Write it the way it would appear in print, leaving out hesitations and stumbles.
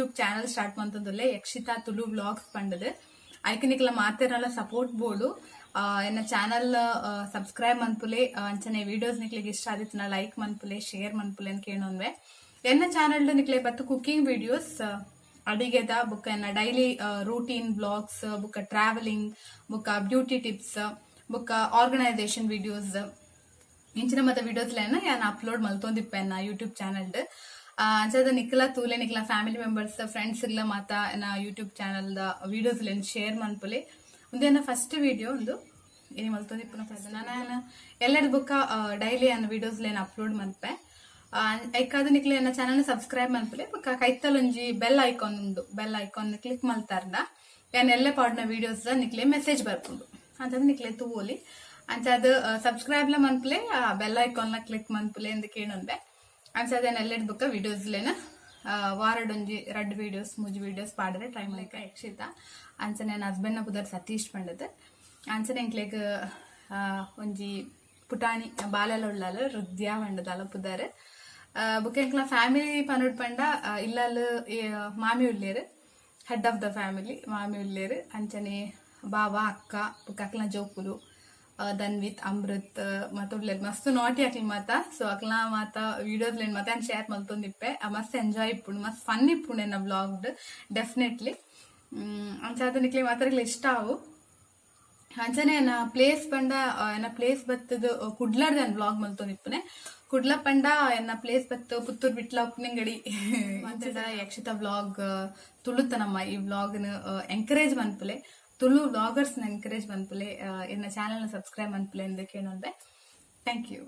YouTube channel start ಮಂತಂದುಲ್ಲೆ Yakshitha Tulu vlogs ಪಂಡದು ಐಕ್ ನಿಕ್ಲ ಮಾತೆರಲ್ಲ ಸಪೋರ್ಟ್ ಬೋಡು ಎನ್ನ ಚಾನಲ್ ಸಬ್ಸ್ಕ್ರೈಬ್ ಮನ್ಪುಲೆ ಅಂಚನೆ ವಿಡಿಯೋಸ್ ನಿಕ್ಲಿಗೆ ಇಷ್ಟ ಆದಿತ್ತನ ಲೈಕ್ ಮನ್ಪುಲೆ ಶೇರ್ ಮನ್ಪುಲೆ ಅಂತ ಕೇಳೋನ್ವೆ ಎನ್ನ ಚಾನಲ್ ನಿಕ್ಲೆ ಬತ್ತು ಕುಕಿಂಗ್ ವಿಡಿಯೋಸ್ ಅಡಿಗೆದ ಬುಕ್ಕ ಎನ್ನ ಡೈಲಿ ರೂಟೀನ್ ಬ್ಲಾಗ್ಸ್ ಬುಕ್ಕ ಟ್ರಾವೆಲಿಂಗ್ ಬುಕ್ಕ ಬ್ಯೂಟಿ ಟಿಪ್ಸ್ ಬುಕ್ಕ ಆರ್ಗನೈಸೇಷನ್ ವಿಡಿಯೋಸ್ ಇಂಚಿನ ಮತ್ತೆ ವಿಡಿಯೋಸ್ ಯಾನ್ ಅಪ್ಲೋಡ್ ಮಲ್ತೊಂದಿಪ್ಪೆ ಎನ್ನ ಯೂಟ್ಯೂಬ್ ಚಾನಲ್ ಅಂಚದ ನಿಕ್ಲ ತೂಲೆ ನಿಕ್ಲ ಫ್ಯಾಮಿಲಿ ಮೆಂಬರ್ಸ್ ಫ್ರೆಂಡ್ಸ್ ಇಲ್ಲ ಮಾತ ಎನ್ನ ಯೂಟ್ಯೂಬ್ ಚಾನಲ್ ವಿಡಿಯೋಸ್ ಶೇರ್ ಮನ್ಪುಲೆ ಒಂದು ಫಸ್ಟ್ ವಿಡಿಯೋ ಒಂದು ಏನು ಮಲ್ತೊಂದಿಪ್ಪನ ನಾನು ಎಲ್ಲರ ಬುಕ್ಕ ಡೈಲಿ ಅನ್ನ ವಿಡಿಯೋಸ್ ಅಪ್ಲೋಡ್ ಮನ್ಪೆ ಐಕಾದ ನಿಕ್ಲೆ ನನ್ನ ಚಾನಲ್ ಸಬ್ಸ್ಕ್ರೈಬ್ ಮನ್ಪುಲೆ ಬುಕ್ಕ ಕೈತಲೊಂಜಿ ಬೆಲ್ ಐಕಾನ್ ಕ್ಲಿಕ್ ಮಲ್ತಾರ್ದ ಯಾನ್ ಎಲ್ಲೆ ಪಾಡ್ನ ವಿಡಿಯೋಸ್ ನಿಕ್ಲೆ ಮೆಸೇಜ್ ಬರ್ಕೊಂಡು ಅಂತದ್ ನಿಕ್ಲೆ ತೂಲಿ ಅಂಚದ ಸಬ್ಸ್ಕ್ರೈಬ್ ಲ ಮನ್ಪುಲೆ ಬೆಲ್ ಐಕಾನ್ ಕ್ಲಿಕ್ ಮನ್ಪುಲೆ ಎಂದು ಕೇಳೊಂದೆ ಅಂಚದ ಎಲ್ಲೆಡ್ ಬುಕ್ಕ ವಿಡಿಯೋಸ್ ವಾರಡೊಂಜಿ ರಡ್ ವಿಡಿಯೋಸ್ ಮುಜಿ ವಿಡಿಯೋಸ್ ಪಾಡ್ರೆ ಟ್ರೈ ಮಲ್ಕ ಯಕ್ಷಿತ ಅಂಚನೆ ನನ್ನ ಹಸ್ಬೆಂಡ್ ನ ಪುದರ್ ಸತೀಶ್ ಪಂಡದ್ ಅಂಚನೆ ಎಂಕ್ಲೆಗ್ ಒಂಜಿ ಪುಟಾಣಿ ಬಾಲೆಲ ಉಳ್ಳಾಲ ರುದ್ಯಾ ಪಂಡದಾಲ ಪುದರ್ ಬುಕ್ಕ ಎಂಕ್ಲ ಫ್ಯಾಮಿಲಿ ಪನುಡ್ ಪಂಡ ಇಲ್ಲಲ್ ಮಾಮಿ ಉಳ್ಳೇರು ಹೆಡ್ ಆಫ್ ದ ಫ್ಯಾಮಿಲಿ ಮಾಮಿ ಉಳ್ಳೇರು ಅಂಚನೆ ಬಾಬಾ ಅಕ್ಕ ಬುಕ್ಕ ಅಕ್ಲ ಜೋಕುಲು ಧನ್ವಿತ್ ಅಮೃತ್ ಮತ್ತೊಬ್ಲೇರ್ ಮಸ್ತ್ ನಾಟಿ ಅಕ್ಲಿ ಮಾತ ಸೊ ಅಕ್ಲ ಮಾತ ವಿಡಿಯೋಸ್ ಮಾತ ಶೇರ್ ಮಲ್ತೊಂದಿಪ್ಪೆ ಮಸ್ತ್ ಎಂಜಾಯ್ ಇಪ್ಪುಂಡು ಮಸ್ತ್ ಫನ್ ಇಪ್ಪುಂಡು ಎನ್ನ ಬ್ಲಾಗ್ಡ್ ಡೆಫಿನೆಟ್ಲಿ ಅಂಚಾದ ನಿಕ್ಲೆ ಮಾತ್ರ ಇಷ್ಟ ಆವು ಅಂಚನೆ ಎನ್ನ ಪ್ಲೇಸ್ ಪಂಡ ಎನ್ನ ಪ್ಲೇಸ್ ಬತ್ತದು ಕುಡ್ಲರ್ದ ಬ್ಲಾಗ್ ಮಲ್ತೊಂದಿಪ್ಪನೆ ಕುಡ್ಲ ಪಂಡ ಎನ್ನ ಪ್ಲೇಸ್ ಬತ್ತು ಪುತ್ತೂರ್ ಬಿಟ್ಲ ಉಪ್ನಿಂಗಡಿ ಮಂತದ ಯಕ್ಷಿತ ಬ್ಲಾಗ್ ತುಳುತನಮ್ಮ ಈ ಬ್ಲಾಗ್ ಎಂಕರೇಜ್ ಮನ್ಪುಲೆ ತುಳು ಬ್ಲಾಗರ್ಸ್ ಎಂಕರೇಜ್ ಮನ್ಪುಲೆ ಎನ್ನ ಚಾನಲ್ ಸಬ್ಸ್ಕ್ರೈಬ್ ಮನ್ಪುಲೆ ಎಂದು ಕೇಳೋದೆ ಥ್ಯಾಂಕ್ ಯು.